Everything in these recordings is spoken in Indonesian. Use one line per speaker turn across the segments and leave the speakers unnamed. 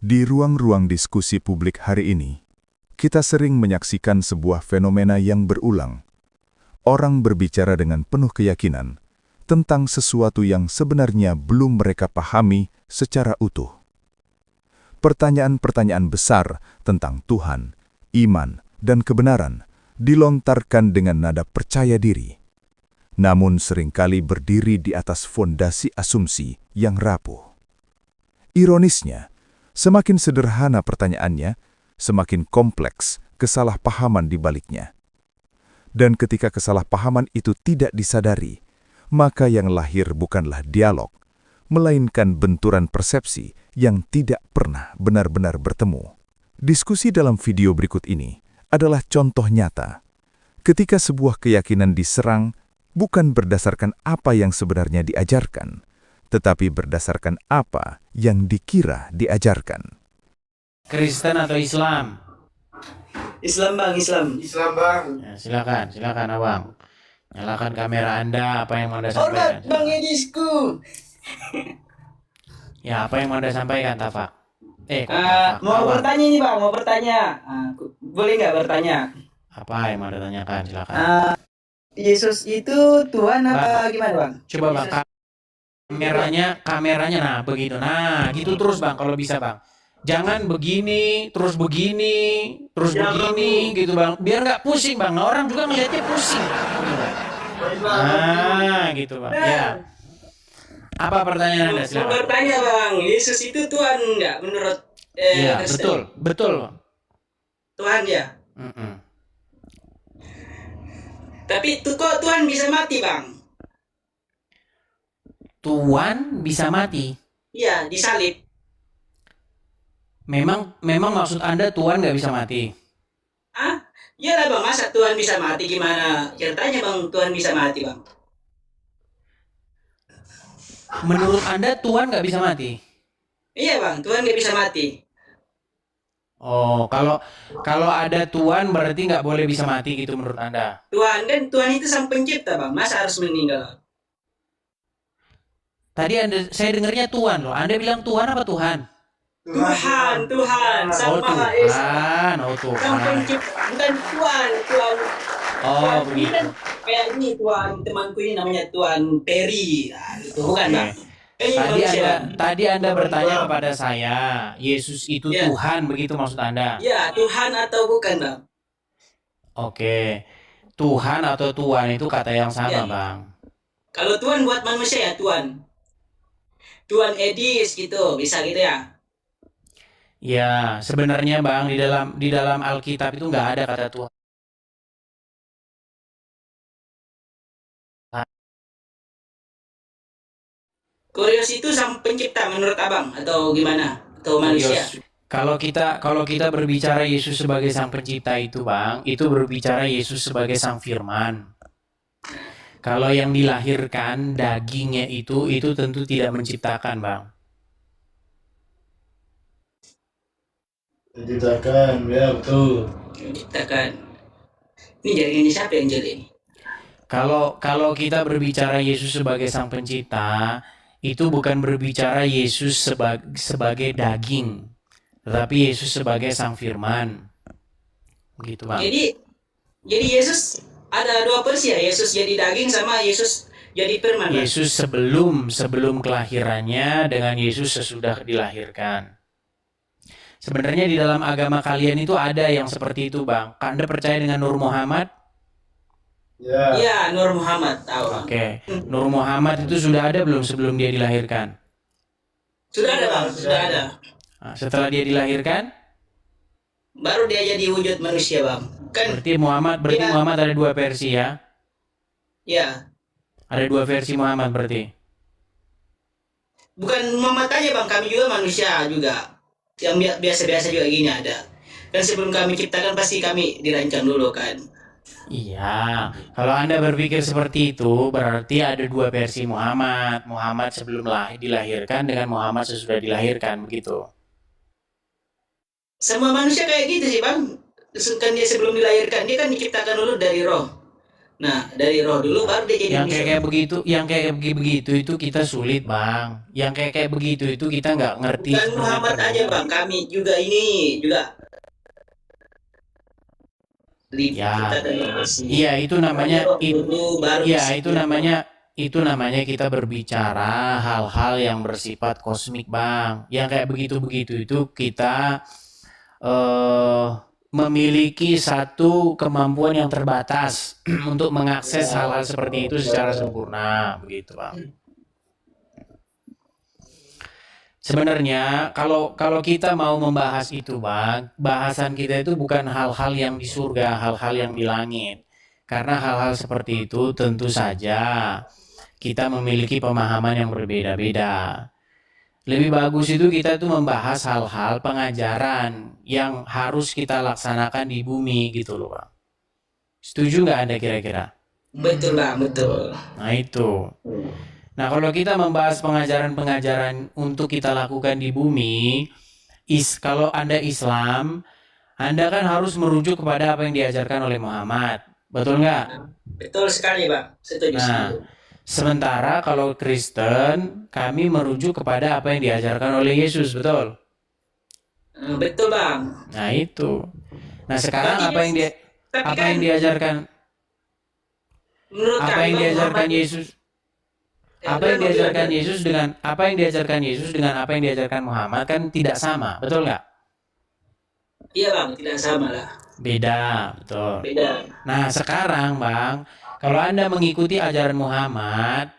Di ruang-ruang diskusi publik hari ini, kita sering menyaksikan sebuah fenomena yang berulang. Orang berbicara dengan penuh keyakinan tentang sesuatu yang sebenarnya belum mereka pahami secara utuh. Pertanyaan-pertanyaan besar tentang Tuhan, iman, dan kebenaran dilontarkan dengan nada percaya diri, namun seringkali berdiri di atas fondasi asumsi yang rapuh. Ironisnya, semakin sederhana pertanyaannya, semakin kompleks kesalahpahaman di baliknya. Dan ketika kesalahpahaman itu tidak disadari, maka yang lahir bukanlah dialog, melainkan benturan persepsi yang tidak pernah benar-benar bertemu. Diskusi dalam video berikut ini adalah contoh nyata. Ketika sebuah keyakinan diserang, bukan berdasarkan apa yang sebenarnya diajarkan, tetapi berdasarkan apa yang dikira diajarkan.
Kristen atau Islam?
Islam bang, Islam.
Islam bang.
Ya, silakan abang. Nyalakan kamera Anda, apa yang mau Anda
Hormat
sampaikan?
bang Edisku.
Ya, apa yang mau Anda sampaikan, Tafa?
Mau bertanya nih bang, mau bertanya. Boleh nggak bertanya?
Apa yang mau Anda tanyakan? Silakan.
Yesus itu Tuhan apa gimana bang?
Coba bang, kameranya, nah begitu. Nah, gitu terus bang, kalau bisa bang. Jangan begini, terus begini, gitu bang. Biar nggak pusing bang. Nah, orang juga ngeliatnya pusing. Nah, gitu bang. Ya. Apa pertanyaan Anda?
Mau
Silakan.
bertanya bang, Yesus itu Tuhan nggak menurut
Ya,
Kristen?
betul.
Tuhan ya.
Mm-mm.
Tapi itu kok Tuhan bisa mati bang?
Tuhan bisa mati.
Iya, disalib.
Memang maksud Anda Tuhan nggak bisa mati?
Iyalah bang, masa Tuhan bisa mati gimana? Ceritanya bang, Tuhan bisa mati bang.
Menurut Anda Tuhan nggak bisa mati?
Iya bang, Tuhan nggak bisa mati.
Oh, kalau ada Tuhan berarti nggak boleh bisa mati gitu menurut Anda?
Tuhan itu sang pencipta bang, masa harus meninggal?
Tadi saya dengarnya Tuhan loh. Anda bilang Tuhan apa Tuhan?
Tuhan, sang Maha Esa. Sang
Tuhan.
pencipta, bukan Tuhan.
Oh,
Tuhan ini
begitu.
kan kayak ini Tuhan, temanku ini namanya Tuhan Peri. Nah, gitu. Bukan
Oke.
bang. Ini manusia.
Tadi Anda bertanya kepada saya, Yesus itu
Ya.
Tuhan, begitu maksud Anda?
Ya, Tuhan atau bukan bang?
Oke. Tuhan atau Tuhan itu kata yang sama,
Ya.
Bang.
Kalau Tuhan buat manusia ya Tuhan. Tuhan Edis gitu, bisa gitu ya.
Ya, sebenarnya Bang, di dalam Alkitab itu nggak ada kata Tuhan.
Kurios itu sang pencipta menurut abang atau gimana? Atau manusia?
Kalau kita berbicara Yesus sebagai sang pencipta itu, Bang, itu berbicara Yesus sebagai sang firman. Kalau yang dilahirkan dagingnya itu tentu tidak menciptakan, Bang.
Menciptakan, ya betul.
Menciptakan. Ini jaringannya siapa yang jadi ini?
Kalau kita berbicara Yesus sebagai sang pencipta, itu bukan berbicara Yesus sebagai daging, tetapi Yesus sebagai sang firman. Begitu, Bang.
Jadi Yesus ada dua versi ya, Yesus jadi daging sama Yesus jadi firman.
Yesus sebelum kelahirannya dengan Yesus sesudah dilahirkan. Sebenarnya di dalam agama kalian itu ada yang seperti itu, Bang. Anda percaya dengan Nur Muhammad?
Ya.
Iya, Nur Muhammad, tahu.
Oke. Nur Muhammad itu sudah ada belum sebelum dia dilahirkan?
Sudah ada, Bang, sudah ada.
Nah, setelah dia dilahirkan,
baru dia jadi wujud manusia, Bang. Kan
berarti Muhammad ada dua versi ya?
Ya.
Ada dua versi Muhammad berarti.
Bukan Muhammad aja, Bang, kami juga manusia juga. Yang biasa-biasa juga gini ada. Kan sebelum kami ciptakan pasti kami dirancang dulu kan.
Iya, kalau Anda berpikir seperti itu, berarti ada dua versi Muhammad. Muhammad sebelum dilahirkan dengan Muhammad sesudah dilahirkan, begitu.
Semua manusia kayak gitu sih, Bang. Kan dia sebelum dilahirkan, dia kan diciptakan dulu dari roh. Nah, dari roh dulu baru dia jadi
Yang
manusia.
kayak begitu itu kita sulit, Bang. Yang kayak begitu itu kita nggak ngerti
Bukan
sebenarnya
Muhammad aja bang, kami juga ini juga
Ya,
kita dari masih.
iya itu namanya
Roh dulu baru
iya
isi.
itu namanya kita berbicara hal-hal yang bersifat kosmik, Bang. Yang kayak begitu-begitu itu kita memiliki satu kemampuan yang terbatas untuk mengakses hal-hal seperti itu secara sempurna, begitu, Bang. Sebenarnya kalau kita mau membahas itu, Bang, bahasan kita itu bukan hal-hal yang di surga, hal-hal yang di langit. Karena hal-hal seperti itu tentu saja kita memiliki pemahaman yang berbeda-beda. Lebih bagus itu kita tuh membahas hal-hal pengajaran yang harus kita laksanakan di bumi gitu loh, Bang. Setuju nggak Anda kira-kira?
Betul bang, betul.
Nah itu. Nah kalau kita membahas pengajaran-pengajaran untuk kita lakukan di bumi, kalau Anda Islam, Anda kan harus merujuk kepada apa yang diajarkan oleh Muhammad. Betul nggak?
Betul sekali bang, setuju.
Nah, sementara kalau Kristen, kami merujuk kepada apa yang diajarkan oleh Yesus, betul?
Betul bang.
Nah itu. Nah sekarang apa yang diajarkan?
Menurut
Apa yang diajarkan Yesus? Apa yang diajarkan Yesus dengan apa yang diajarkan Muhammad kan tidak sama, betul nggak?
Iya bang, tidak sama lah.
Beda, betul.
Beda.
Nah sekarang bang, kalau Anda mengikuti ajaran Muhammad,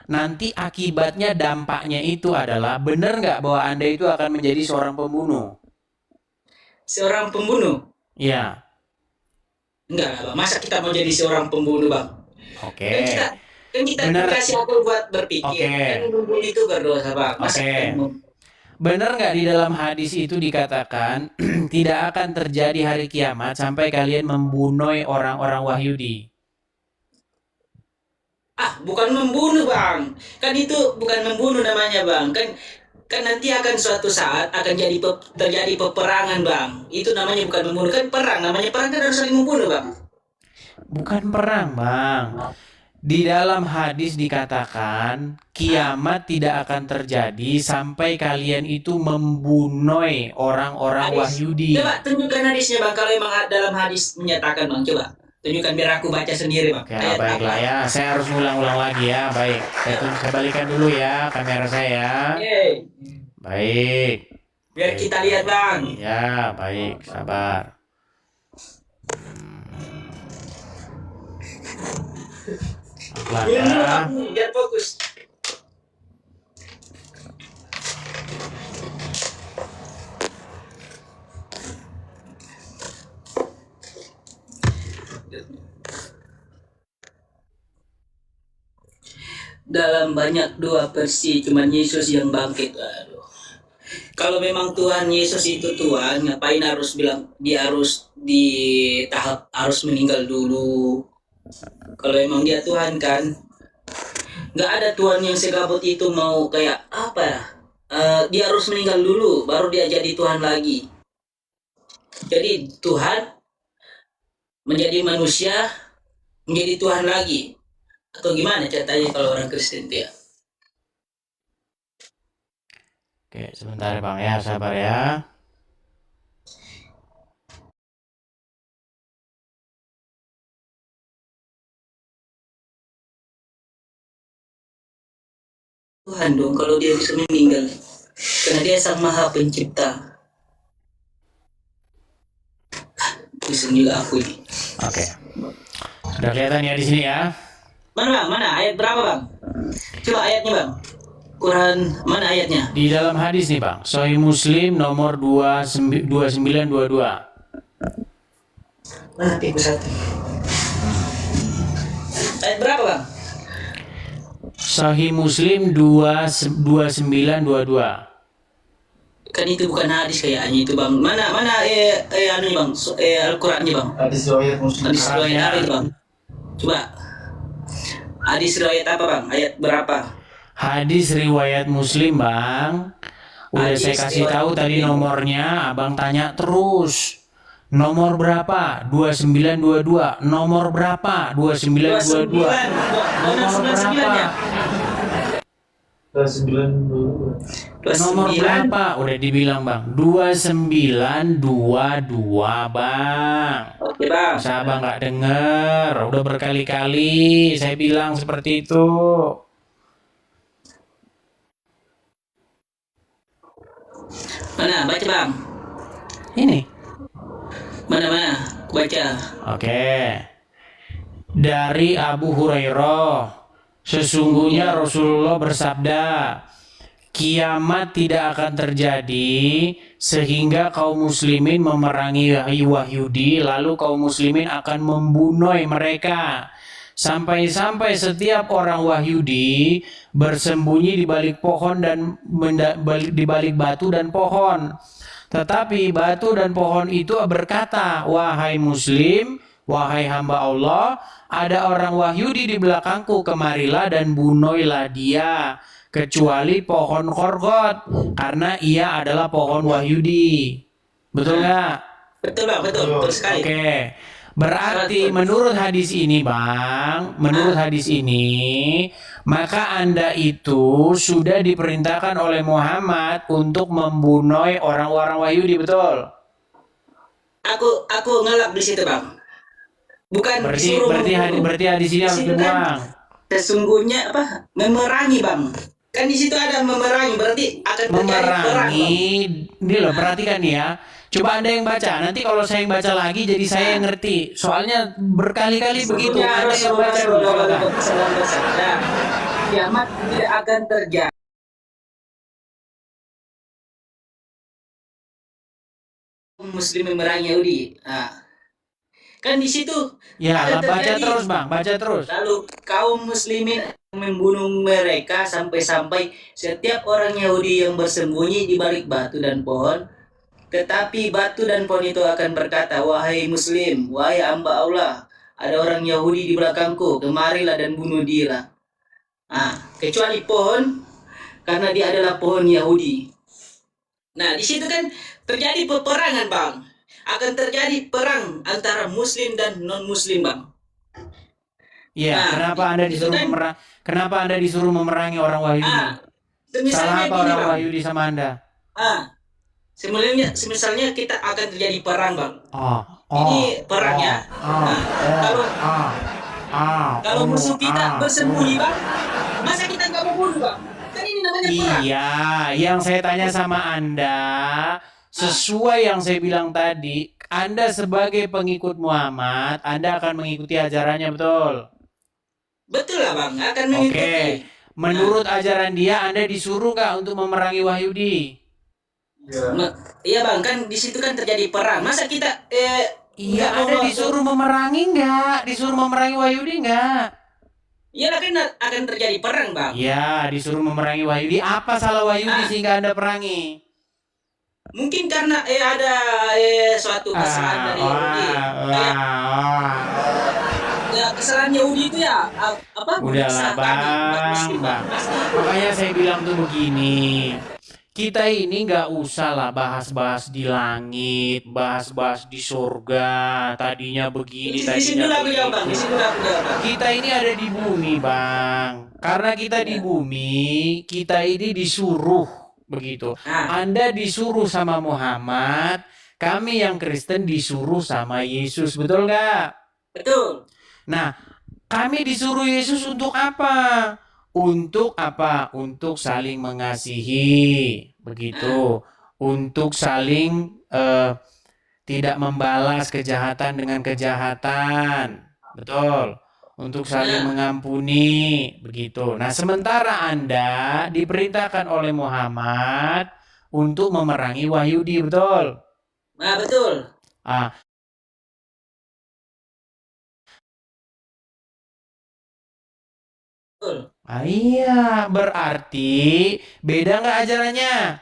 nanti akibatnya dampaknya itu adalah benar nggak bahwa Anda itu akan menjadi seorang pembunuh?
Seorang pembunuh?
Iya.
Enggak lah bang, masa kita mau jadi seorang pembunuh bang?
Oke.
Kan kita dikasih akal buat berpikir. Kan membunuh itu berdosa bang.
Benar nggak di dalam hadis itu dikatakan tidak akan terjadi hari kiamat sampai kalian membunuh orang-orang Wahyudi?
Bukan membunuh bang. Kan itu bukan membunuh namanya bang. Kan nanti akan suatu saat akan terjadi peperangan bang. Itu namanya bukan membunuh, kan perang. Namanya perang kan harus saling membunuh bang.
Bukan perang bang. Di dalam hadis dikatakan kiamat tidak akan terjadi sampai kalian itu membunuh orang-orang Wahyudi.
Coba tunjukkan hadisnya bang, kalau memang dalam hadis menyatakan bang, coba tunjukkan biar aku baca sendiri bang.
Oke, baiklah ya, saya harus ulang-ulang lagi ya. Baik, saya balikan dulu ya kamera saya. Baik.
Biar kita lihat bang.
Ya, baik, sabar.
Biar fokus. Dalam banyak doa versi cuman Yesus yang bangkit. Aduh. Kalau memang Tuhan Yesus itu Tuhan, ngapain harus bilang dia harus di tahap harus meninggal dulu? Kalau emang dia Tuhan kan, nggak ada Tuhan yang segabut itu mau kayak apa ya? Dia harus meninggal dulu, baru dia jadi Tuhan lagi. Jadi Tuhan menjadi manusia, menjadi Tuhan lagi. Atau gimana ceritanya kalau orang Kristen dia?
Oke, sebentar bang ya, sabar ya.
Tuhan dong kalau dia bisa meninggal, karena dia sang maha pencipta. Pusing juga aku ini.
Oke, sudah kelihatan ya di sini ya.
Mana ayat berapa bang? Coba ayatnya bang. Quran mana ayatnya?
Di dalam hadis nih bang, Sahih Muslim nomor 2922.
Mana tipu satu? Ayat berapa bang?
Sahih Muslim 2922.
Kan itu bukan hadis kayaknya itu bang. Mana anunya bang? Al-Qurannya bang.
Hadis riwayat Muslim.
Hadis riwayat apa itu bang? Coba. Hadis riwayat apa bang? Ayat berapa?
Hadis riwayat Muslim bang. Udah saya kasih tahu tadi nomornya, abang tanya terus. Nomor berapa? 2922. Nomor berapa? 2922.
29. Benar
Nomor
99 ya?
berapa?
9
Nomor
29.
berapa? Udah dibilang bang. 2922 bang.
Oke bang.
Masa abang nggak denger? Udah berkali-kali saya bilang seperti itu.
Mana? Baca bang.
Ini.
Mana? Baca.
Oke. Dari Abu Hurairah, sesungguhnya Rasulullah bersabda, kiamat tidak akan terjadi sehingga kaum muslimin memerangi Yahudi, lalu kaum muslimin akan membunuh mereka. Sampai-sampai setiap orang Wahyudi bersembunyi di balik pohon dan di balik batu dan pohon. Tetapi batu dan pohon itu berkata, wahai muslim, wahai hamba Allah, ada orang Wahyudi di belakangku, kemarilah dan bunuhlah dia, kecuali pohon korgot, karena ia adalah pohon Wahyudi. Betul nggak?
Betul bang, betul sekali.
Oke. Berarti menurut hadis ini bang, menurut hadis ini, maka Anda itu sudah diperintahkan oleh Muhammad untuk membunuh orang-orang Wahyudi, betul?
Aku ngelak di situ bang. Bukan disuruh
Berarti hadis ini harus dibuang.
Sesungguhnya apa? Memerangi bang. Kan di situ ada memerangi, berarti akan terjadi perang.
Memerangi, ini loh perhatikan ya. Coba Anda yang baca, nanti kalau saya yang baca lagi jadi saya yang ngerti. Soalnya berkali-kali begitu. Anda yang baca dulu.
Nah, kiamat tidak akan terjadi. Muslim memerangi Yahudi. Nah, kan di situ.
Ya,
akan
baca
terjadi.
terus bang, baca terus.
Lalu kaum muslimin membunuh mereka sampai-sampai setiap orang Yahudi yang bersembunyi di balik batu dan pohon. Tetapi batu dan pohon itu akan berkata, wahai muslim, wahai hamba Allah, ada orang Yahudi di belakangku, kemarilah dan bunuh dia. Nah, kecuali pohon, karena dia adalah pohon Yahudi. Nah, di situ kan terjadi peperangan bang. Akan terjadi perang antara muslim dan non-muslim bang.
Iya,
Nah,
kenapa Anda disuruh memerangi orang Wahyudi? Salah apa orang Wahyudi sama Anda?
Semisalnya kita akan terjadi perang bang. Ini perangnya. Kalau musuh kita bersembunyi bang, masa kita nggak mau bunuh bang? Kan ini namanya perang.
Iya, yang saya tanya sama Anda, sesuai yang saya bilang tadi, Anda sebagai pengikut Muhammad, Anda akan mengikuti ajarannya, betul?
Betul lah bang, akan mengikuti.
Oke, menurut ajaran dia, Anda disuruh nggak untuk memerangi Wahyudi?
Iya bang, kan di situ kan terjadi perang. Masa kita
Iya, Anda disuruh memerangi nggak? Disuruh memerangi Wahyudi nggak?
Iya kan akan terjadi perang bang.
Iya, disuruh memerangi Wahyudi. Apa salah Wahyudi sehingga Anda perangi?
Mungkin karena ada suatu kesalahan dari Yahudi. Ya, kesalahan Yahudi itu ya apa?
Udahlah bang. Makanya saya bilang tuh begini. Kita ini nggak usah lah bahas-bahas di langit, bahas-bahas di surga. Tadinya begini, tadinya begitu. Kita ini ada di bumi bang. Karena kita di bumi, kita ini disuruh begitu. Anda disuruh sama Muhammad, kami yang Kristen disuruh sama Yesus, betul nggak?
Betul.
Nah, kami disuruh Yesus untuk apa? Untuk apa? Untuk saling mengasihi, begitu. Untuk saling tidak membalas kejahatan dengan kejahatan, betul. Untuk saling mengampuni, begitu. Nah, sementara Anda diperintahkan oleh Muhammad untuk memerangi Wahyudi, betul?
Nah, betul.
Iya, berarti beda nggak ajarannya?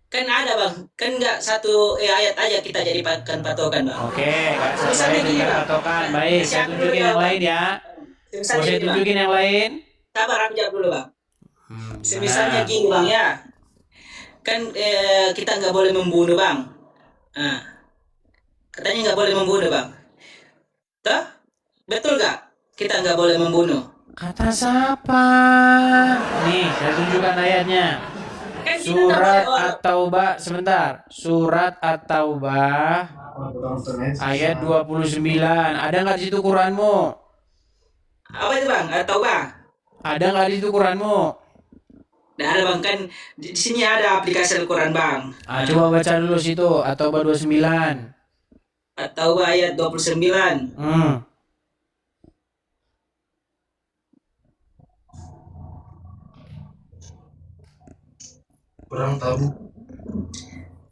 Kan ada bang, kan nggak satu ayat aja kita jadikan patokan bang.
Oke, nggak saya juga patokan. Baik, saya tunjukin yang lain ya. Saya tunjukin yang lain.
Sabar, aku jawab dulu bang. Misalnya gini bang ya, kan kita nggak boleh membunuh bang. Katanya nggak boleh membunuh, Bang. Toh? Betul nggak? Kita nggak boleh membunuh.
Kata siapa? Nih, saya tunjukkan ayatnya.
Kan kita nggak boleh
Surat
orang.
At-Taubah, sebentar. Surat At-Taubah ayat 29. Ada nggak di situ Quranmu?
Apa itu, Bang? Atau Bang?
Ada nggak di situ Quranmu?
Nah, ada, Bang, kan di sini ada aplikasi Al-Quran, Bang.
Coba baca dulu situ At-Taubah 29.
Atau ayat 29.
Perang Tabuk.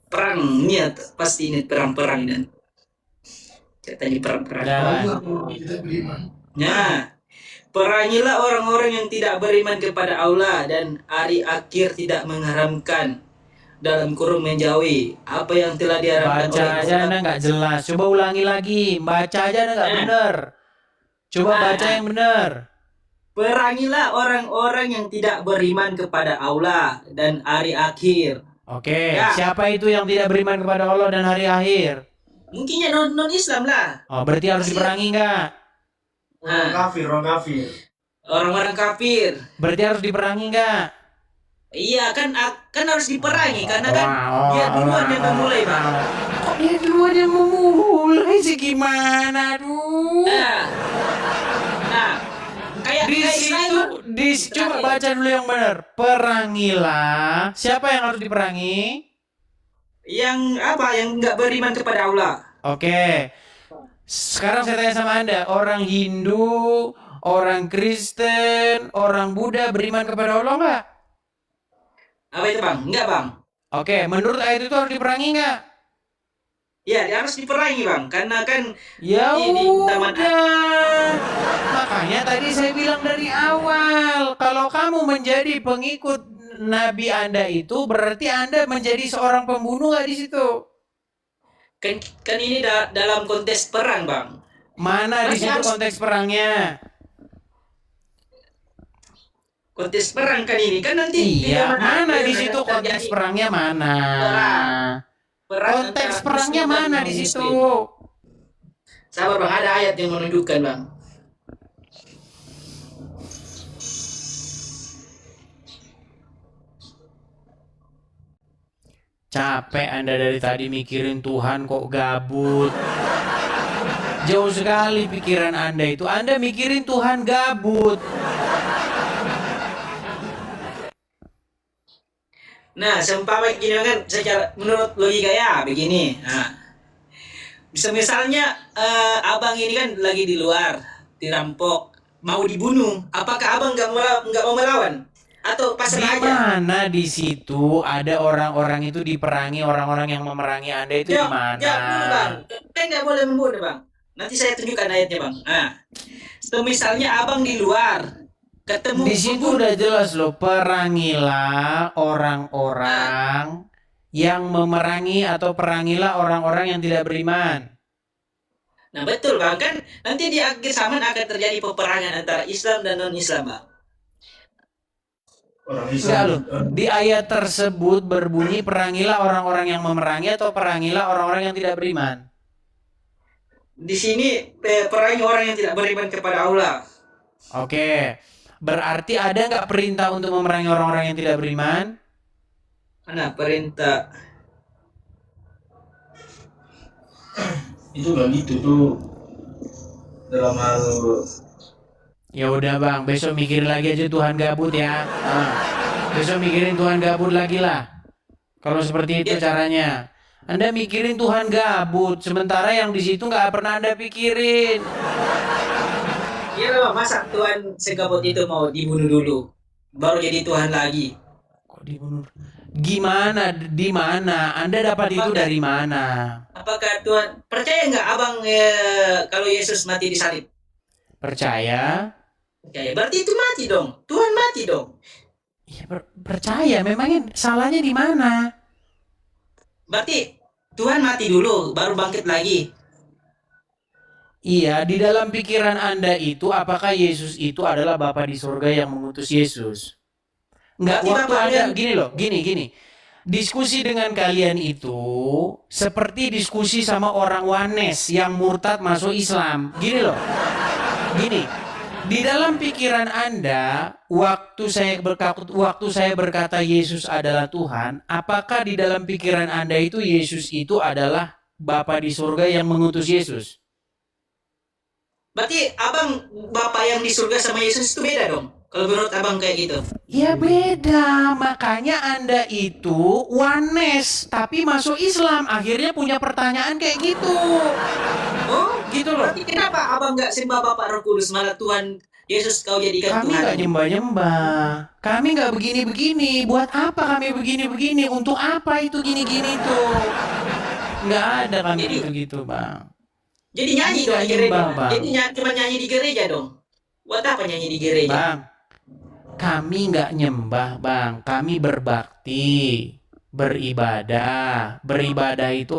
Perang niat, pasti ini perang-perang dan katanya perang-perang.
Kita beriman.
Nah, perangilah orang-orang yang tidak beriman kepada Allah dan hari akhir tidak mengharamkan dalam kurung menjauhi apa yang telah diharamkan
Baca
oleh
aja
Allah.
Anda nggak jelas. Coba ulangi lagi. Baca aja Anda nggak bener. Coba baca yang bener.
Perangilah orang-orang yang tidak beriman kepada Allah dan hari akhir.
Oke,
Ya.
siapa itu yang tidak beriman kepada Allah dan hari akhir?
Mungkinnya non-Islam lah.
Oh, berarti harus diperangi nggak?
Orang kafir.
Orang-orang kafir.
Berarti harus diperangi nggak?
Iya, kan harus diperangi karena kan dia duluan yang memulai, Bang.
Kok dia duluan yang memulai sih gimana? Aduh.
Nah, kayak
Di
Israel.
situ, coba baca dulu yang benar. Perangilah. Siapa yang harus diperangi?
Yang apa? Yang nggak beriman kepada Allah.
Oke. Sekarang saya tanya sama Anda, orang Hindu, orang Kristen, orang Buddha beriman kepada Allah nggak?
Apa itu, Bang? Enggak, Bang.
Oke, menurut ayat itu harus diperangi nggak?
Ya, dia harus diperangi, Bang. Karena kan
Ya
ini taman.
udah. Makanya tadi saya bilang dari awal, kalau kamu menjadi pengikut Nabi Anda itu berarti Anda menjadi seorang pembunuh nggak di situ?
Kan ini dalam konteks perang, Bang.
Mana di
Masih
situ
harus-
konteks perangnya?
Konteks perang kan ini. Kan nanti
Iya, mana di
terjadi
situ konteks perangnya mana?
perang
Konteks
antara
perangnya
Muslim dan
mana di
non-Muslim.
situ?
Sabar, Bang, ada ayat yang menunjukkan, Bang.
Capek Anda dari tadi mikirin Tuhan kok gabut. Jauh sekali pikiran Anda itu. Anda mikirin Tuhan gabut.
Nah, seumpama gini kan, secara menurut logika ya begini. Nah, misalnya abang ini kan lagi di luar, dirampok, mau dibunuh. Apakah abang nggak mau melawan? Atau pasrah
Di
aja?
mana di situ ada orang-orang itu diperangi, orang-orang yang memerangi Anda itu di mana?
Jawab dulu, Bang. Kan nggak boleh membunuh, Bang. Nanti saya tunjukkan ayatnya, Bang. Nah, misalnya abang di luar, ketemu
Di situ udah jelas loh, perangilah orang-orang yang memerangi atau perangilah orang-orang yang tidak beriman.
Nah, betul, Bang. Kan nanti di akhir zaman akan terjadi peperangan antara Islam dan non-Islam, Bang.
Orang
Enggak loh,
Islam.
di ayat tersebut berbunyi perangilah orang-orang yang memerangi atau perangilah orang-orang yang tidak beriman.
Di sini perangi orang yang tidak beriman kepada Allah.
Oke, berarti ada nggak perintah untuk memerangi orang-orang yang tidak beriman?
Mana perintah?
Itu nggak gitu tuh. Dalam hal
Ya udah bang, besok mikirin lagi aja Tuhan gabut ya. Besok mikirin Tuhan gabut lagi lah. Kalau seperti itu caranya. Anda mikirin Tuhan gabut, sementara yang di situ nggak pernah Anda pikirin.
Iya, Bang. Masa Tuhan segabut itu mau dibunuh dulu, baru jadi Tuhan lagi?
Kok dibunuh? Gimana? Di mana? Anda dapat itu dari mana?
Apakah Tuhan percaya nggak abang kalau Yesus mati disalib?
Percaya?
Percaya. Berarti itu mati dong. Tuhan mati dong.
Ya percaya. Memangnya salahnya di mana?
Berarti Tuhan mati dulu, baru bangkit lagi.
Iya, di dalam pikiran Anda itu, apakah Yesus itu adalah Bapa di surga yang mengutus Yesus? Enggak,
Berarti
waktu
Bapa
Anda,
yang-
gini loh, gini. diskusi dengan kalian itu seperti diskusi sama orang Wanes yang murtad masuk Islam. Gini loh. Gini. Di dalam pikiran Anda, waktu saya berkata Yesus adalah Tuhan, apakah di dalam pikiran Anda itu Yesus itu adalah Bapa di surga yang mengutus Yesus?
Berarti abang Bapak yang di surga sama Yesus itu beda dong? Kalau menurut abang kayak gitu?
Ya beda, makanya Anda itu Wanes, tapi masuk Islam, akhirnya punya pertanyaan kayak gitu.
Oh,
Gitu loh.
berarti kenapa abang nggak sembah Bapak Roh Kudus, malah Tuhan Yesus kau jadikan
Kami
Tuhan?
nggak nyembah-nyembah, kami nggak begini-begini. Buat apa kami begini-begini? Untuk apa itu gini-gini tuh? Nggak ada kami gitu-gitu, Bang.
Jadi nyanyi
Kami
dong
nggak
di gereja.
nyembah, Bang.
Jadi cuma nyanyi di gereja dong. Buat apa nyanyi di gereja?
Bang, kami nggak nyembah, Bang. Kami berbakti, beribadah. Beribadah itu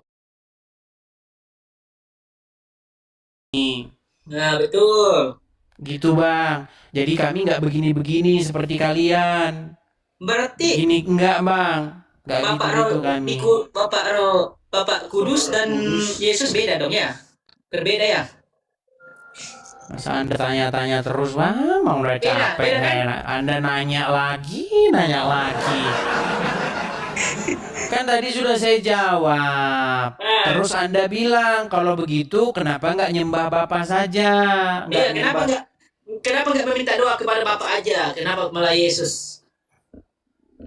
Nah, betul.
gitu, Bang. Jadi kami nggak begini-begini seperti kalian.
Berarti
Gini enggak, Bang. Nggak
Bapak
gitu-gitu
Roh,
kami.
Bapak Kudus dan Yesus beda dong ya? Berbeda ya?
Masa Anda tanya-tanya terus, Bang? Mau udah
Beda,
capek
beda kan?
saya. Anda nanya lagi. Kan tadi sudah saya jawab. Terus Anda bilang, kalau begitu kenapa nggak nyembah Bapak saja?
Iya, kenapa nggak meminta doa kepada Bapak aja? Kenapa malah Yesus?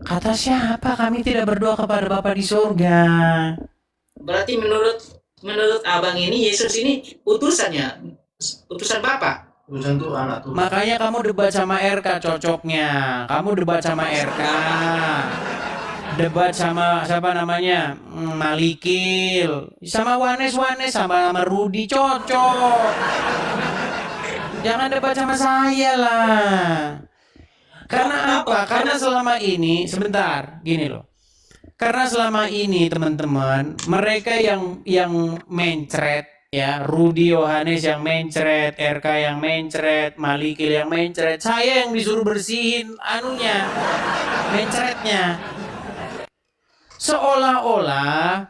Kata siapa? Kami tidak berdoa kepada Bapa di surga.
Berarti menurut abang ini Yesus ini utusannya, utusan Bapak.
Urusan tuh anak tuh.
Makanya kamu debat sama RK cocoknya. Kamu debat sama RK. Debat sama siapa namanya? Malikil. Sama Wanes, sama Rudi cocok. Jangan debat sama saya lah. Karena apa? Karena selama ini, sebentar, gini loh. Karena selama ini teman-teman, mereka yang mencret, ya, Rudi Yohanes yang mencret, RK yang mencret, Malikil yang mencret, saya yang disuruh bersihin anunya, mencretnya. Seolah-olah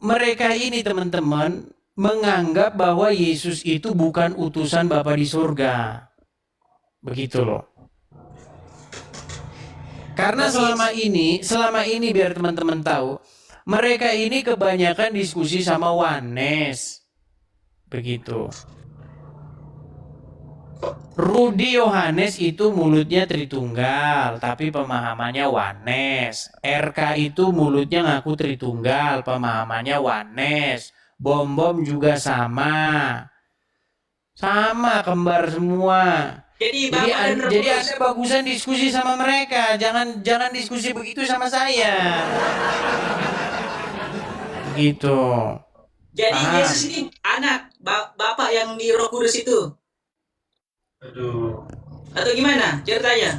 mereka ini teman-teman menganggap bahwa Yesus itu bukan utusan Bapa di surga. Begitu loh. Karena selama ini biar teman-teman tahu, mereka ini kebanyakan diskusi sama Wanes. Begitu. Rudi Yohanes itu mulutnya Tritunggal, tapi pemahamannya Wanes. RK itu mulutnya ngaku Tritunggal, pemahamannya Wanes. Bom juga sama. Sama, kembar semua.
Jadi Bapak
Jadi Anda bagusan diskusi sama mereka, jangan diskusi begitu sama saya. Gitu.
Jadi
Paham.
Yesus ini anak Bapak yang di Roh Kudus itu.
Aduh.
Atau gimana ceritanya?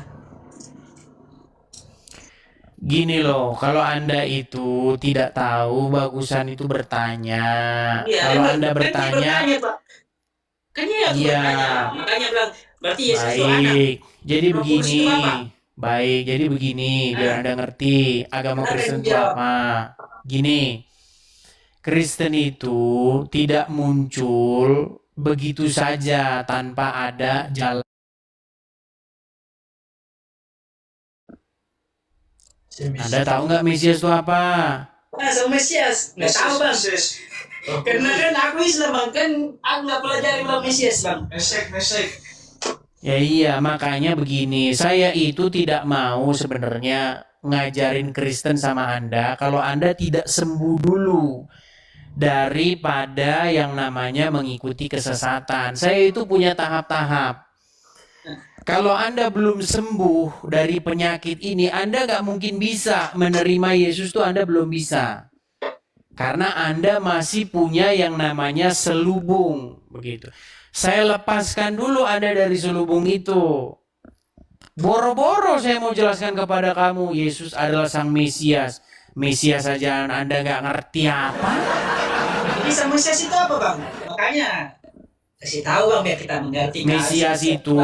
Gini loh, kalau Anda itu tidak tahu, bagusan itu bertanya.
Iya,
Kalau
emang-
Anda
kan dia
bertanya,
Pak. Kan dia yang
Iya.
bertanya. Makanya bilang berarti Yesus itu anak.
baik. Jadi
Roh Kudus itu apa?
Baik, jadi begini, biar Anda ngerti agama
Kenapa
Kristen itu
dijawab?
apa. Gini, Kristen itu tidak muncul begitu saja tanpa ada jalan. Anda tahu nggak Mesias itu apa?
Nah, sama Mesias. Nggak tahu bang. Karena kan aku Islam bang. Kan aku nggak pelajari bilang Mesias bang.
Mesek.
Ya iya, makanya begini, saya itu tidak mau sebenarnya ngajarin Kristen sama Anda kalau Anda tidak sembuh dulu daripada yang namanya mengikuti kesesatan. Saya itu punya tahap-tahap. Kalau Anda belum sembuh dari penyakit ini, Anda nggak mungkin bisa menerima Yesus tuh Anda belum bisa. Karena Anda masih punya yang namanya selubung. Begitu. Saya lepaskan dulu Anda dari selubung itu. Boro-boro saya mau jelaskan kepada kamu, Yesus adalah Sang Mesias. Mesias saja Anda nggak ngerti apa?
Jadi sama Mesias itu apa bang? Makanya kasih tahu bang biar kita mengerti.
Mesias itu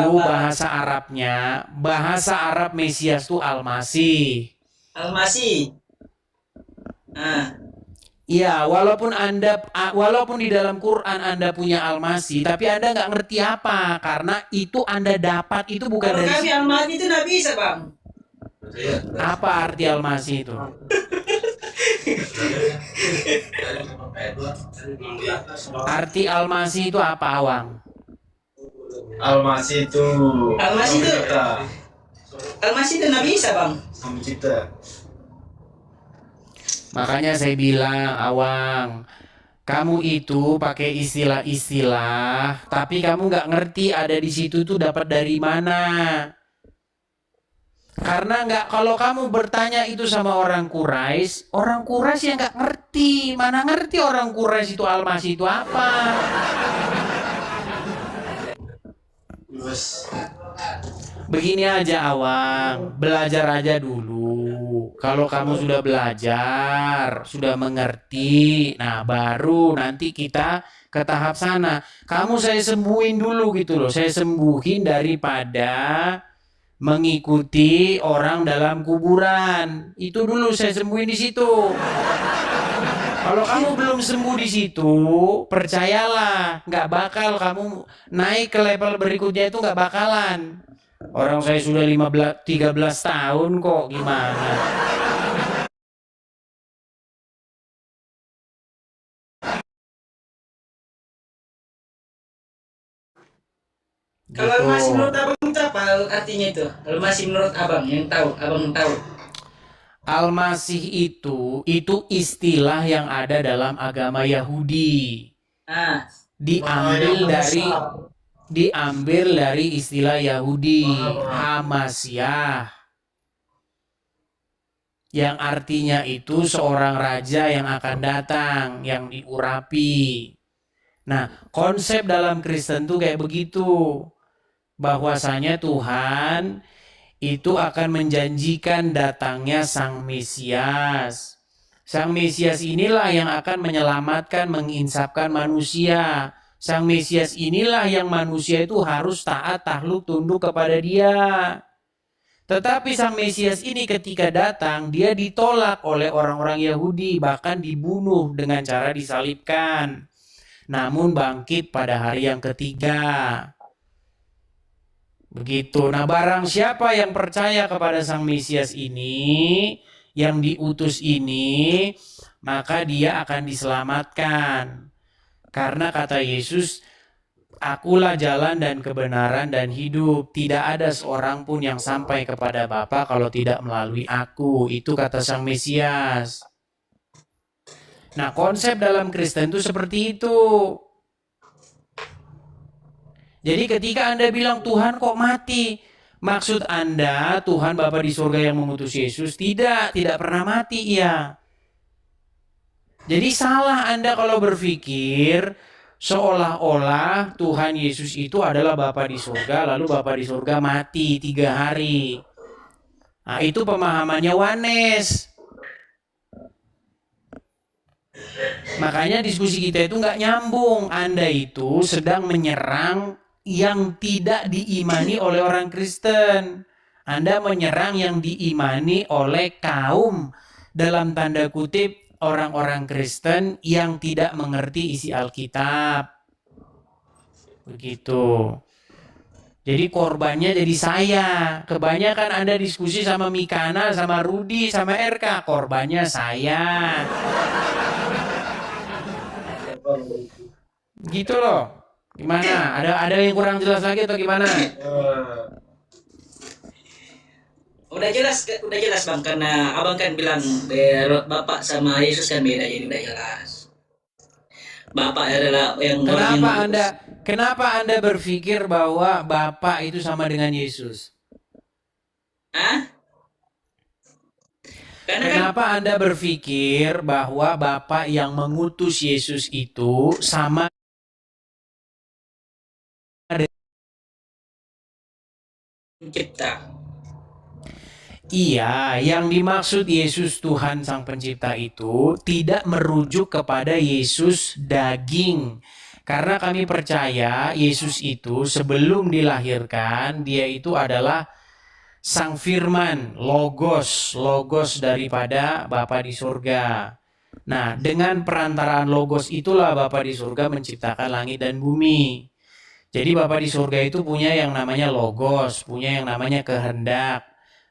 bahasa Arab Mesias itu Al-Masih.
Al-Masih. Ah,
Iya, walaupun di dalam Quran Anda punya Al-Masih, tapi Anda nggak ngerti apa, karena itu Anda dapat itu bukan
kalau
dari
kami Al-Mahdi itu nggak bisa, Bang.
apa arti Al-Masih itu. Arti Al-Masih itu apa, Awang?
Almasih itu.
Almasih itu.
Pencipta.
Al-Masih itu nggak bisa, Bang.
Sang pencipta.
Makanya saya bilang, Awang, kamu itu pakai istilah-istilah, tapi kamu nggak ngerti ada di situ tuh dapat dari mana. Karena nggak, kalau kamu bertanya itu sama orang Quraisy yang nggak ngerti. Mana ngerti orang Quraisy itu Al-Masih itu apa?
Terus
Begini aja Awang, belajar aja dulu. Kalau kamu sudah belajar, sudah mengerti, nah baru nanti kita ke tahap sana. Kamu saya sembuhin dulu gitu loh. Saya sembuhin daripada mengikuti orang dalam kuburan. Itu dulu saya sembuhin di situ. Kalau kamu belum sembuh di situ, percayalah, nggak bakal kamu naik ke level berikutnya itu nggak bakalan. Orang saya sudah 13 tahun kok, gimana?
Kalau
Gitu.
Al-Masih menurut Abang itu apa artinya itu? Al-Masih menurut Abang yang tahu, Abang tahu.
Al-Masih itu istilah yang ada dalam agama Yahudi.
Ah,
Diambil dari istilah Yahudi, Hamasyah, yang artinya itu seorang raja yang akan datang, yang diurapi. Nah, konsep dalam Kristen tuh kayak begitu, bahwasanya Tuhan itu akan menjanjikan datangnya Sang Mesias. Sang Mesias inilah yang akan menyelamatkan, menginsafkan manusia. Sang Mesias inilah yang manusia itu harus taat, takluk, tunduk kepada dia. Tetapi Sang Mesias ini ketika datang, dia ditolak oleh orang-orang Yahudi, bahkan dibunuh dengan cara disalibkan. Namun bangkit pada hari yang ketiga. Begitu. Nah, barang siapa yang percaya kepada Sang Mesias ini, yang diutus ini, maka dia akan diselamatkan. Karena kata Yesus, Akulah jalan dan kebenaran dan hidup. Tidak ada seorang pun yang sampai kepada Bapa kalau tidak melalui aku. Itu kata Sang Mesias. Nah, konsep dalam Kristen itu seperti itu. Jadi ketika Anda bilang Tuhan kok mati, maksud Anda Tuhan Bapa di surga yang mengutus Yesus? Tidak pernah mati ya. Jadi salah Anda kalau berpikir seolah-olah Tuhan Yesus itu adalah Bapa di surga, lalu Bapa di surga mati 3 hari. Nah, itu pemahamannya Wanes. Makanya diskusi kita itu nggak nyambung. Anda itu sedang menyerang yang tidak diimani oleh orang Kristen. Anda menyerang yang diimani oleh kaum dalam tanda kutip orang-orang Kristen yang tidak mengerti isi Alkitab. Begitu. Jadi korbannya jadi saya. Kebanyakan Anda diskusi sama Mikana, sama Rudi, sama RK. Korbannya saya. Gitu loh. Gimana? Ada yang kurang jelas lagi atau gimana?
udah jelas Bang, karena Abang kan bilang Bapak sama Yesus kan beda, jadi udah jelas. Bapak adalah yang
Kenapa Anda berpikir bahwa Bapak itu sama dengan Yesus?
Hah? Karena kan
Kenapa Anda berpikir bahwa Bapak yang mengutus Yesus itu sama
pencipta.
Iya, yang dimaksud Yesus Tuhan Sang Pencipta itu tidak merujuk kepada Yesus daging. Karena kami percaya Yesus itu sebelum dilahirkan, dia itu adalah Sang Firman, Logos daripada Bapa di surga. Nah, dengan perantaraan logos itulah Bapa di surga menciptakan langit dan bumi. Jadi Bapa di surga itu punya yang namanya logos, punya yang namanya kehendak,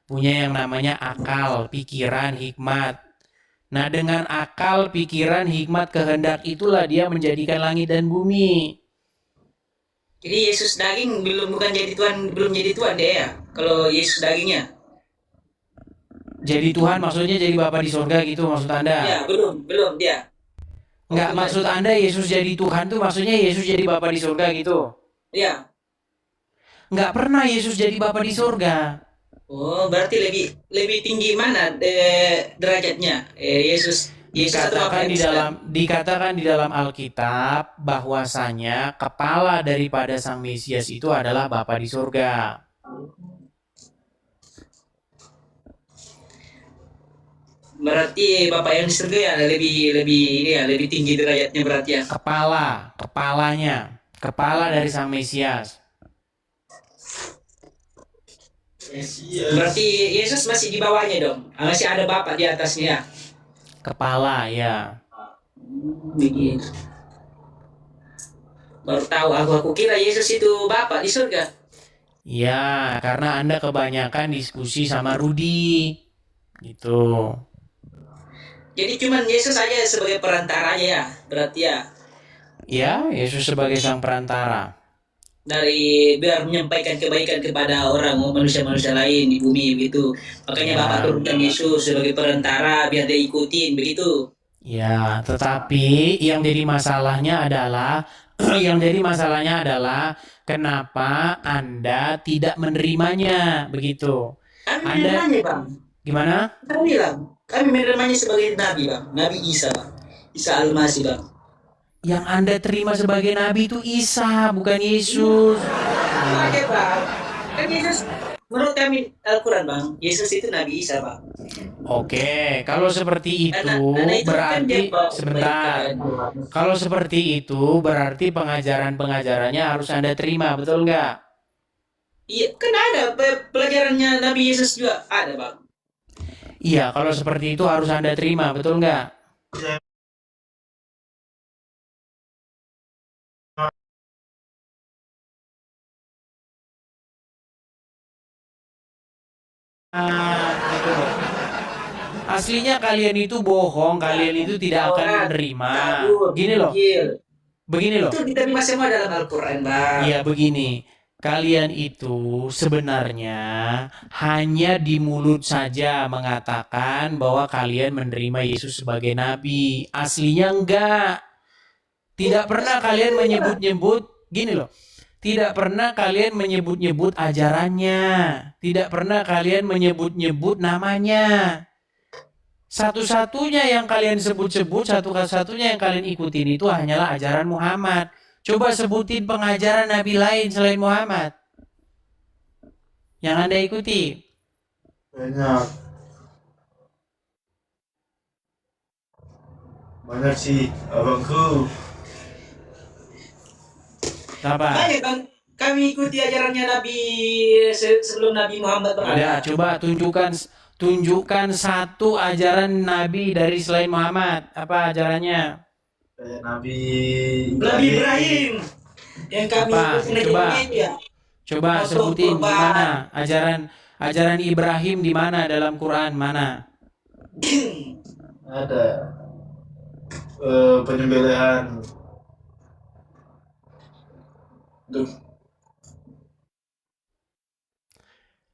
punya yang namanya akal, pikiran, hikmat. Nah, dengan akal, pikiran, hikmat, kehendak itulah dia menjadikan langit dan bumi.
Jadi Yesus daging bukan jadi Tuhan, belum jadi Tuhan deh ya. Kalau Yesus dagingnya.
Jadi Tuhan maksudnya jadi Bapa di surga gitu maksud Anda?
Ya, belum dia.
Enggak, maksud Anda Yesus jadi Tuhan tuh maksudnya Yesus jadi Bapa di surga gitu?
Ya.
Enggak pernah Yesus jadi Bapa di surga.
Oh, berarti lebih tinggi mana derajatnya? Yesus atau apa
Dikatakan di dalam Alkitab bahwasanya kepala daripada Sang Mesias itu adalah Bapa di surga.
Berarti Bapak yang di surga ya lebih tinggi derajatnya berarti ya.
Kepala dari Sang Mesias.
Berarti Yesus masih di bawahnya dong. Masih ada Bapak di atasnya.
Kepala ya.
Begitu. Baru tahu aku kira Yesus itu Bapak di surga.
Ya, karena Anda kebanyakan diskusi sama Rudi. Gitu.
Jadi cuman Yesus aja sebagai perantaranya ya, berarti ya.
Ya, Yesus sebagai sang perantara.
Dari biar menyampaikan kebaikan kepada orang manusia-manusia lain di bumi begitu. Makanya Bapak turunkan Yesus sebagai perantara biar dia ikutin begitu.
Ya, tetapi yang jadi masalahnya adalah kenapa Anda tidak menerimanya begitu.
Kami menerimanya, Bang.
Gimana?
Kami menerimanya sebagai nabi, Bang. Nabi Isa, Bang. Isa Al-Masih, Bang.
Yang Anda terima sebagai nabi itu Isa, bukan Yesus.
Oke, Bang. Kan Yesus menurut kami Al-Quran, Bang. Yesus itu Nabi Isa, Bang.
Oke, kalau seperti itu berarti sebentar. Kalau seperti itu berarti pengajaran-pengajarannya harus Anda terima, betul nggak?
Iya, kan ada pelajarannya Nabi Yesus juga ada, Bang.
Iya, kalau seperti itu harus Anda terima, betul nggak? Gitu. Aslinya kalian itu bohong, kalian itu tidak akan menerima. Gini loh. Begini loh.
Itu diterima semua dalam Al-Quran, Bang.
Iya, begini. Kalian itu sebenarnya hanya di mulut saja mengatakan bahwa kalian menerima Yesus sebagai nabi. Aslinya enggak. Tidak pernah kalian menyebut-nyebut, gini loh. Tidak pernah kalian menyebut-nyebut ajarannya. Tidak pernah kalian menyebut-nyebut namanya. Satu-satunya yang kalian sebut-sebut, satu-satunya yang kalian ikutin itu hanyalah ajaran Muhammad. Coba sebutin pengajaran Nabi lain selain Muhammad yang Anda ikuti.
Banyak sih, abangku.
Apa?
Banyak, Bang. Kami ikuti ajarannya Nabi sebelum Nabi Muhammad berada.
Ada, coba tunjukkan satu ajaran Nabi dari selain Muhammad. Apa ajarannya?
Kayak Nabi
Ibrahim. Yang kami ikuti ya.
Coba sebutin di mana ajaran Ibrahim di mana dalam Quran mana?
Ada penyembelihan.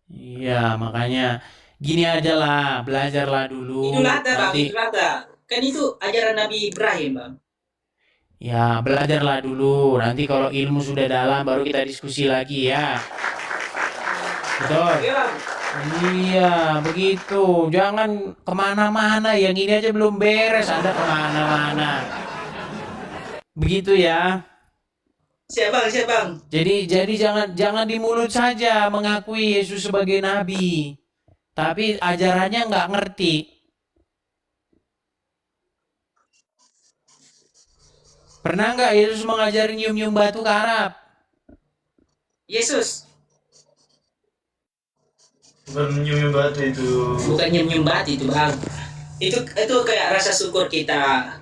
Iya, makanya gini aja lah, belajarlah dulu.
Idul Adha, Bang.
Nanti,
Idul Adha. Kan itu ajaran Nabi Ibrahim, Bang.
ya belajarlah dulu. Nanti kalau ilmu sudah dalam, baru kita diskusi lagi ya. Betul? Iya, begitu. Jangan kemana-mana. Yang ini aja belum beres, Anda kemana-mana. Begitu ya.
Siap, Bang.
Jadi jangan di mulut saja mengakui Yesus sebagai nabi, tapi ajarannya nggak ngerti. Pernah nggak Yesus mengajari nyium-nyium batu ke Arab?
Yesus.
Bukan nyium batu itu.
Bukan nyium batu itu, Bang. Itu kayak rasa syukur kita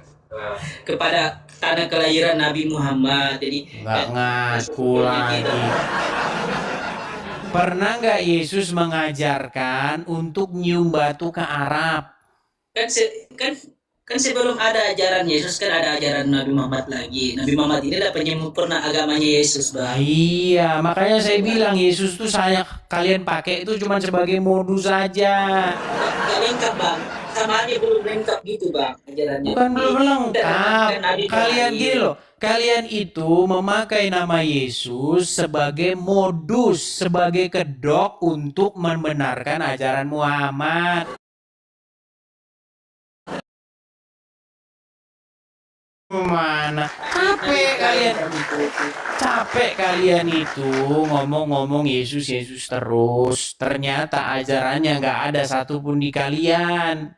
kepada tanah kelahiran Nabi Muhammad. Jadi
Nggak ngaku lagi. Pernah nggak Yesus mengajarkan untuk nyium batu ke Arab?
kan se- kan kan sebelum ada ajaran Yesus kan ada ajaran Nabi Muhammad lagi. Nabi Muhammad ini adalah penyempurna agamanya Yesus, Bang.
Iya, makanya saya bilang Yesus tuh kalian pakai itu cuma sebagai modus saja.
Gak lengkap, Bang. Sama aja belum lengkap gitu, Bang, ajarannya.
Bukan belum lengkap.
Dan Nabi
Kalian
terakhir.
gini loh, kalian itu memakai nama Yesus sebagai modus, sebagai kedok untuk membenarkan ajaran Muhammad. Mana? Capek kalian itu ngomong-ngomong Yesus Yesus terus. Ternyata ajarannya nggak ada satupun di kalian.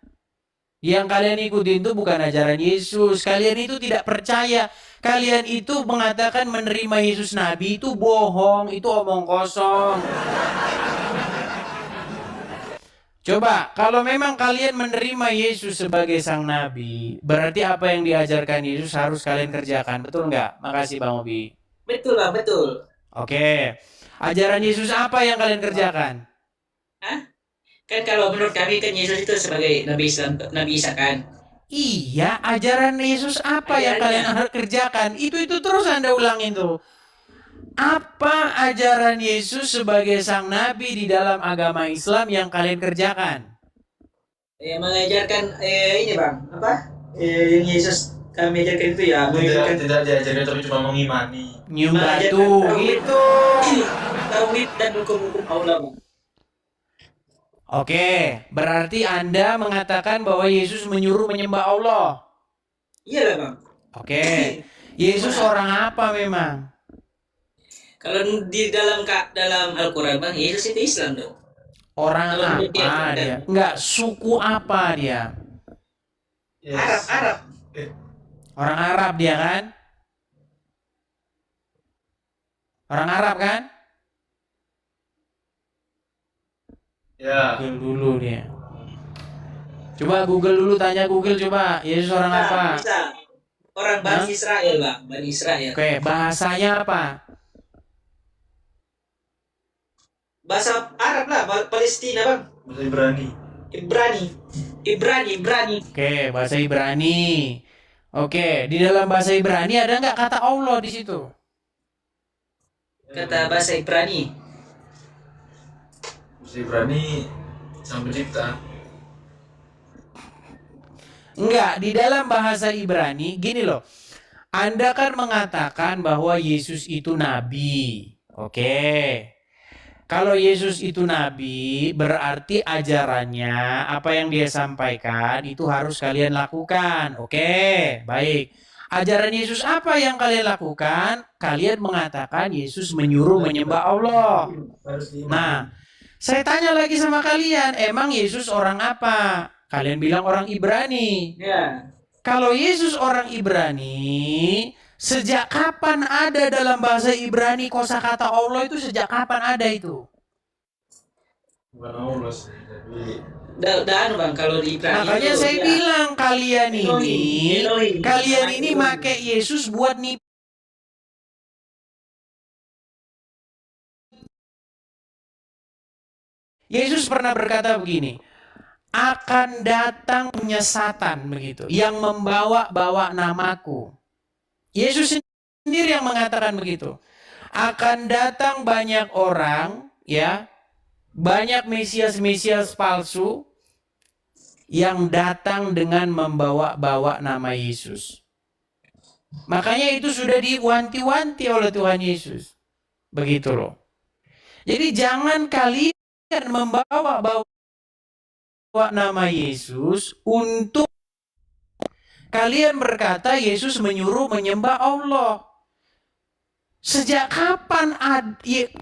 Yang kalian ikutin itu bukan ajaran Yesus. Kalian itu tidak percaya. Kalian itu mengatakan menerima Yesus Nabi itu bohong, itu omong kosong. Coba, kalau memang kalian menerima Yesus sebagai sang nabi, berarti apa yang diajarkan Yesus harus kalian kerjakan, betul nggak? Makasih Bang Obi.
Betul, Bang, betul.
Oke, ajaran Yesus apa yang kalian kerjakan?
Hah? Kan kalau menurut kami kan Yesus itu sebagai Nabi Islam, Nabi Isa kan.
Iya, ajaran Yesus apa yang kalian harus kerjakan? Itu terus Anda ulangin tuh. Apa ajaran Yesus sebagai sang nabi di dalam agama Islam yang kalian kerjakan?
Mengajarkan ini, Bang, apa? Yang Yesus kami ajarkan itu ya,
Tidak diajarkan tapi cuma mengimani.
Nyium batu gitu.
Tauhid dan hukum-hukum Allah, Bang.
Oke, berarti Anda mengatakan bahwa Yesus menyuruh menyembah Allah.
Iya lah, Bang.
Oke, Yesus orang apa memang?
Kalau di dalam Al-Quran, Bang, Yesus itu Islam dong.
Orang apa dia? Enggak, suku apa dia?
Yes.
Arab.
Orang Arab dia kan? Orang Arab kan?
Ya.
Google dulu dia. Coba Google dulu, tanya Google coba. Yesus orang apa?
Bisa. Orang Bani Israel, Bang. Bani Israel.
Oke, bahasanya apa?
Bahasa Arab lah, Palestina, Bang.
Bahasa Ibrani.
Ibrani.
Oke, bahasa Ibrani. Oke, di dalam bahasa Ibrani ada nggak kata Allah di situ?
Kata bahasa Ibrani.
Bahasa Ibrani Sang Pencipta.
Enggak, di dalam bahasa Ibrani, gini loh. Anda kan mengatakan bahwa Yesus itu nabi. Oke. Kalau Yesus itu nabi, berarti ajarannya, apa yang dia sampaikan, itu harus kalian lakukan. Oke, baik. Ajaran Yesus apa yang kalian lakukan? Kalian mengatakan Yesus menyuruh menyembah Allah. Nah, saya tanya lagi sama kalian, emang Yesus orang apa? Kalian bilang orang Ibrani.
Ya.
Kalau Yesus orang Ibrani, sejak kapan ada dalam bahasa Ibrani kosakata Allah itu sejak kapan ada itu?
Bukan Allah sih, tapi
Dan Bang, kalau di Ibrani
Makanya
itu,
saya
ya.
bilang kalian
Elohim.
ini make Yesus buat nipu. Yesus pernah berkata begini, akan datang penyesatan begitu, yang membawa-bawa namaku. Yesus sendiri yang mengatakan begitu. Akan datang banyak orang, ya, banyak mesias-mesias palsu yang datang dengan membawa-bawa nama Yesus. Makanya itu sudah diwanti-wanti oleh Tuhan Yesus. Begitu loh. Jadi jangan kalian membawa-bawa nama Yesus untuk kalian berkata Yesus menyuruh menyembah Allah. Sejak kapan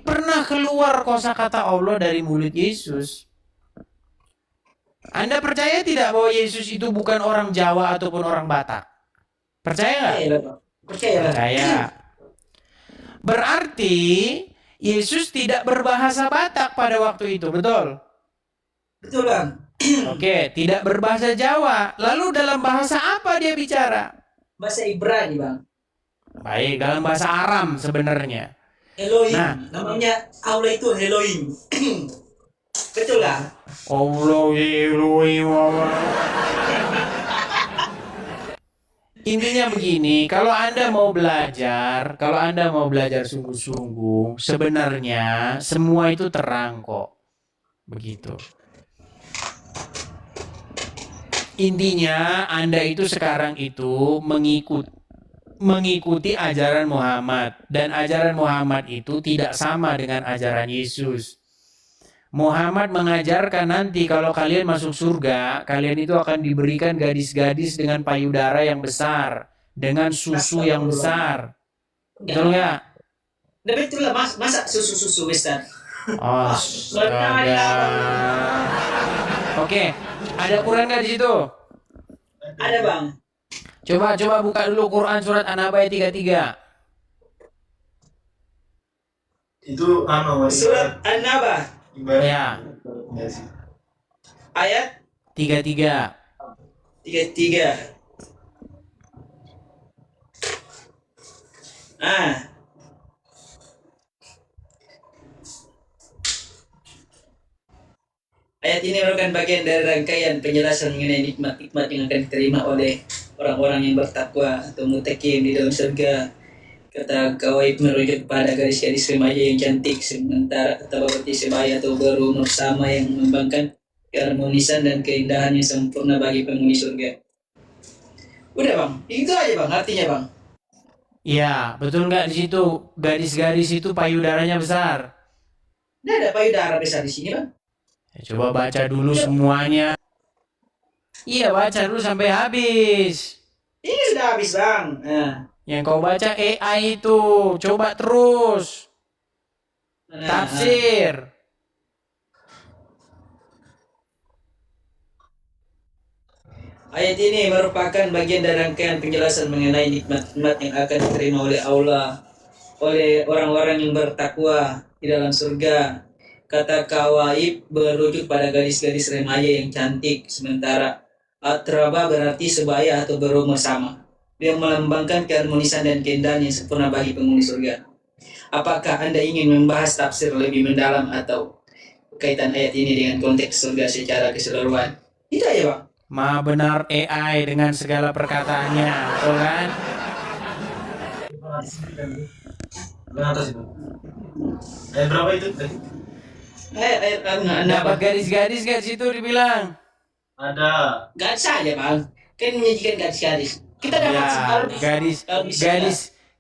pernah keluar kosakata Allah dari mulut Yesus? Anda percaya tidak bahwa Yesus itu bukan orang Jawa ataupun orang Batak? Percaya nggak? Percaya. Berarti Yesus tidak berbahasa Batak pada waktu itu, betul?
Betul, Bang.
Oke, tidak berbahasa Jawa. Lalu dalam bahasa apa dia bicara?
Bahasa Ibrani, Bang.
Baik, dalam bahasa Aram sebenarnya.
Elohim.
Nah.
Namanya Allah itu Elohim. Betul lah.
Intinya begini, kalau Anda mau belajar sungguh-sungguh, sebenarnya semua itu terang kok. Begitu. Intinya Anda itu sekarang itu mengikuti ajaran Muhammad, dan ajaran Muhammad itu tidak sama dengan ajaran Yesus. Muhammad mengajarkan nanti kalau kalian masuk surga, kalian itu akan diberikan gadis-gadis dengan payudara yang besar, dengan susu yang besar. Betul nggak?
Nah, betul lah, masa susu besar.
Astaga. Oke, ada Quran nggak di situ?
Ada, Bang.
Coba buka dulu Quran surat An-Naba ayat 33.
Itu
Surat An-Naba
Ya,
ayat
33.
33. Ayat ini merupakan bagian dari rangkaian penjelasan mengenai nikmat-nikmat yang akan diterima oleh orang-orang yang bertakwa atau mutakim di dalam surga. Kata Gawaib merujuk pada gadis-gadis remaja yang cantik, sementara kata Bapati sebaya atau berumur sama yang mengembangkan keharmonisan dan keindahan yang sempurna bagi penghuni surga. Udah, Bang, itu aja, Bang, artinya, Bang.
Iya, betul nggak di situ? Gadis-gadis itu payudaranya besar.
Nggak ada payudara besar di sini, Bang.
Coba baca dulu semuanya. Iya, baca dulu sampai habis.
Ini sudah habis, Bang. Nah.
Yang kau baca AI itu, coba terus. Tafsir.
Ayat ini merupakan bagian dari rangkaian penjelasan mengenai nikmat-nikmat yang akan diterima oleh Allah, oleh orang-orang yang bertakwa di dalam surga. Kata Kawaib berujuk pada gadis-gadis remaja yang cantik, sementara Atraba berarti sebaya atau berumur sama, yang melambangkan keharmonisan dan keindahan yang sempurna bagi penghuni surga. Apakah Anda ingin membahas tafsir lebih mendalam atau kaitan ayat ini dengan konteks surga secara keseluruhan? Itu aja, Bang.
Maha benar AI dengan segala perkataannya, betul kan?
atas itu. Ayat berapa itu?
Ayat
Dapat gadis-gadis nggak situ dibilang?
Ada.
gadis saja, Bang. Kan menyajikan gadis-gadis. Kita dapat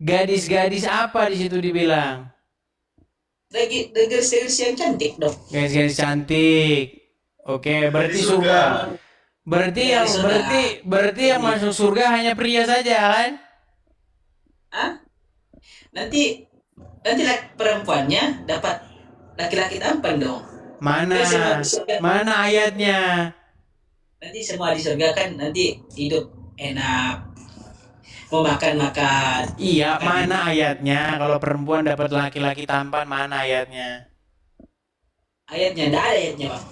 Gadis-gadis apa di situ dibilang?
gadis-gadis yang cantik dong.
Gadis-gadis cantik. Oke, berarti surga. Berarti yang masuk surga hanya pria saja kan?
Nanti perempuannya dapat laki-laki tampan dong.
Mana ayatnya?
Nanti semua di surga kan nanti hidup enak, mau makan.
Iya, mana ayatnya? Kalau perempuan dapat laki-laki tampan, mana ayatnya?
Ayatnya, enggak ada ayatnya, Bang.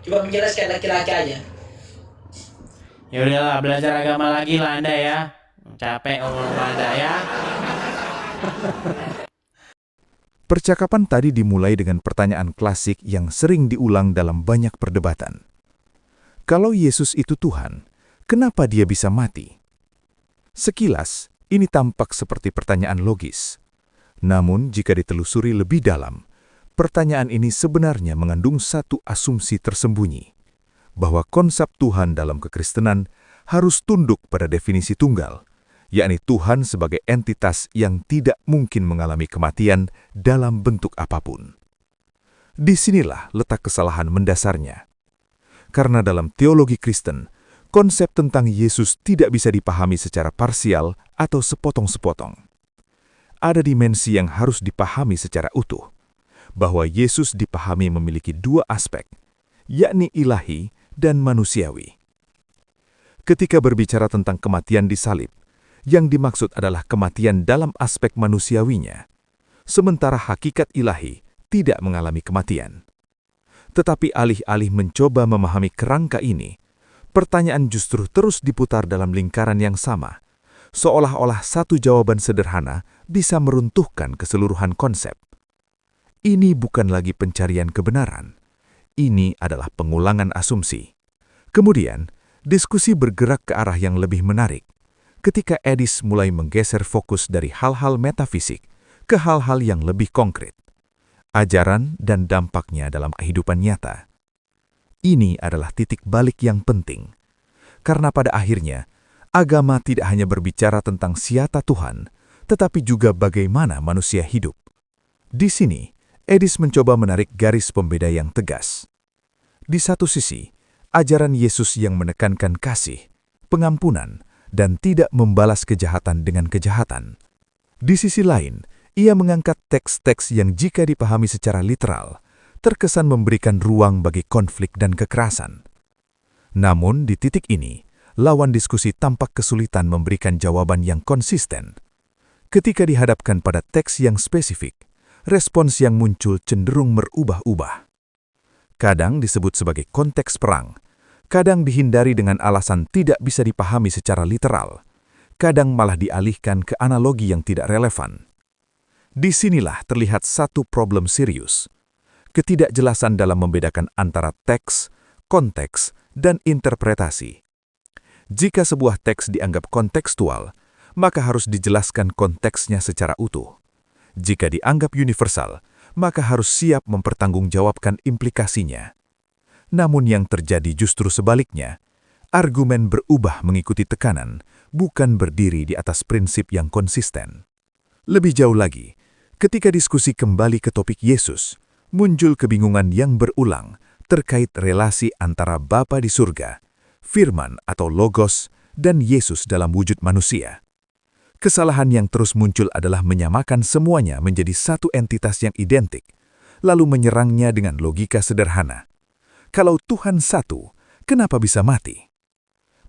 Coba menjelaskan laki-laki aja.
Ya udahlah, belajar agama lagi lah Anda ya. Capek ngomong sama Anda ya.
Percakapan tadi dimulai dengan pertanyaan klasik yang sering diulang dalam banyak perdebatan. Kalau Yesus itu Tuhan, kenapa dia bisa mati? Sekilas, ini tampak seperti pertanyaan logis. Namun, jika ditelusuri lebih dalam, pertanyaan ini sebenarnya mengandung satu asumsi tersembunyi, bahwa konsep Tuhan dalam kekristenan harus tunduk pada definisi tunggal, yakni Tuhan sebagai entitas yang tidak mungkin mengalami kematian dalam bentuk apapun. Disinilah letak kesalahan mendasarnya. Karena dalam teologi Kristen, konsep tentang Yesus tidak bisa dipahami secara parsial atau sepotong-sepotong. Ada dimensi yang harus dipahami secara utuh, bahwa Yesus dipahami memiliki dua aspek, yakni ilahi dan manusiawi. Ketika berbicara tentang kematian di salib, yang dimaksud adalah kematian dalam aspek manusiawinya, sementara hakikat ilahi tidak mengalami kematian. Tetapi alih-alih mencoba memahami kerangka ini, pertanyaan justru terus diputar dalam lingkaran yang sama, seolah-olah satu jawaban sederhana bisa meruntuhkan keseluruhan konsep. Ini bukan lagi pencarian kebenaran. Ini adalah pengulangan asumsi. Kemudian, diskusi bergerak ke arah yang lebih menarik, ketika Edis mulai menggeser fokus dari hal-hal metafisik ke hal-hal yang lebih konkret. Ajaran dan dampaknya dalam kehidupan nyata. Ini adalah titik balik yang penting, karena pada akhirnya, agama tidak hanya berbicara tentang siata Tuhan, tetapi juga bagaimana manusia hidup. Di sini, Edis mencoba menarik garis pembeda yang tegas. Di satu sisi, ajaran Yesus yang menekankan kasih, pengampunan, dan tidak membalas kejahatan dengan kejahatan. Di sisi lain, ia mengangkat teks-teks yang jika dipahami secara literal, terkesan memberikan ruang bagi konflik dan kekerasan. Namun di titik ini, lawan diskusi tampak kesulitan memberikan jawaban yang konsisten. Ketika dihadapkan pada teks yang spesifik, respons yang muncul cenderung berubah-ubah. Kadang disebut sebagai konteks perang, kadang dihindari dengan alasan tidak bisa dipahami secara literal, kadang malah dialihkan ke analogi yang tidak relevan. Disinilah terlihat satu problem serius. Ketidakjelasan dalam membedakan antara teks, konteks, dan interpretasi. Jika sebuah teks dianggap kontekstual, maka harus dijelaskan konteksnya secara utuh. Jika dianggap universal, maka harus siap mempertanggungjawabkan implikasinya. Namun yang terjadi justru sebaliknya. Argumen berubah mengikuti tekanan, bukan berdiri di atas prinsip yang konsisten. Lebih jauh lagi, ketika diskusi kembali ke topik Yesus, muncul kebingungan yang berulang terkait relasi antara Bapa di surga, Firman atau Logos, dan Yesus dalam wujud manusia. Kesalahan yang terus muncul adalah menyamakan semuanya menjadi satu entitas yang identik, lalu menyerangnya dengan logika sederhana. Kalau Tuhan satu, kenapa bisa mati?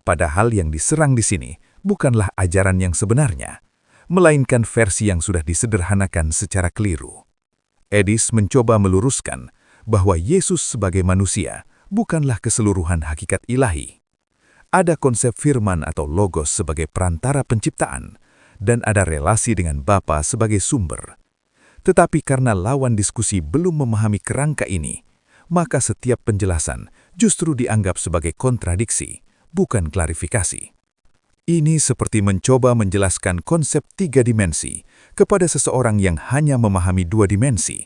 Padahal yang diserang di sini bukanlah ajaran yang sebenarnya, melainkan versi yang sudah disederhanakan secara keliru. Edis mencoba meluruskan bahwa Yesus sebagai manusia bukanlah keseluruhan hakikat ilahi. Ada konsep firman atau logos sebagai perantara penciptaan, dan ada relasi dengan Bapa sebagai sumber. Tetapi karena lawan diskusi belum memahami kerangka ini, maka setiap penjelasan justru dianggap sebagai kontradiksi, bukan klarifikasi. Ini seperti mencoba menjelaskan konsep 3 dimensi kepada seseorang yang hanya memahami 2 dimensi,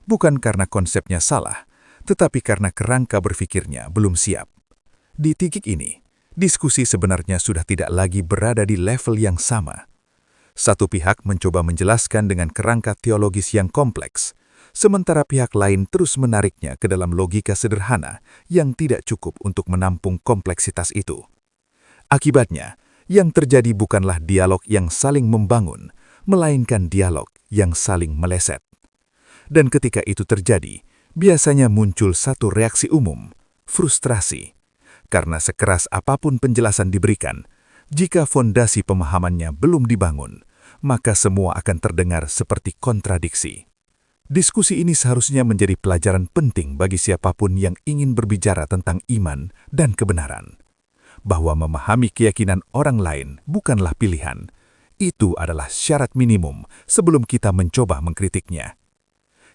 bukan karena konsepnya salah, tetapi karena kerangka berpikirnya belum siap. Di titik ini, diskusi sebenarnya sudah tidak lagi berada di level yang sama. Satu pihak mencoba menjelaskan dengan kerangka teologis yang kompleks, sementara pihak lain terus menariknya ke dalam logika sederhana yang tidak cukup untuk menampung kompleksitas itu. Akibatnya, yang terjadi bukanlah dialog yang saling membangun, melainkan dialog yang saling meleset. Dan ketika itu terjadi, biasanya muncul satu reaksi umum, frustrasi. Karena sekeras apapun penjelasan diberikan, jika fondasi pemahamannya belum dibangun, maka semua akan terdengar seperti kontradiksi. Diskusi ini seharusnya menjadi pelajaran penting bagi siapapun yang ingin berbicara tentang iman dan kebenaran. Bahwa memahami keyakinan orang lain bukanlah pilihan. Itu adalah syarat minimum sebelum kita mencoba mengkritiknya.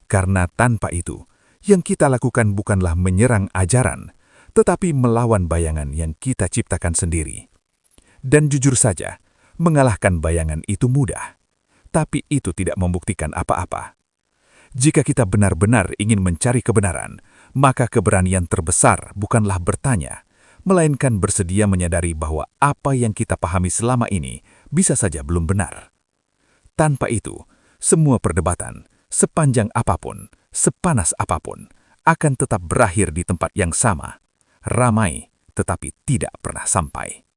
Karena tanpa itu, yang kita lakukan bukanlah menyerang ajaran, tetapi melawan bayangan yang kita ciptakan sendiri. Dan jujur saja, mengalahkan bayangan itu mudah, tapi itu tidak membuktikan apa-apa. Jika kita benar-benar ingin mencari kebenaran, maka keberanian terbesar bukanlah bertanya, melainkan bersedia menyadari bahwa apa yang kita pahami selama ini bisa saja belum benar. Tanpa itu, semua perdebatan, sepanjang apapun, sepanas apapun, akan tetap berakhir di tempat yang sama, ramai tetapi tidak pernah sampai.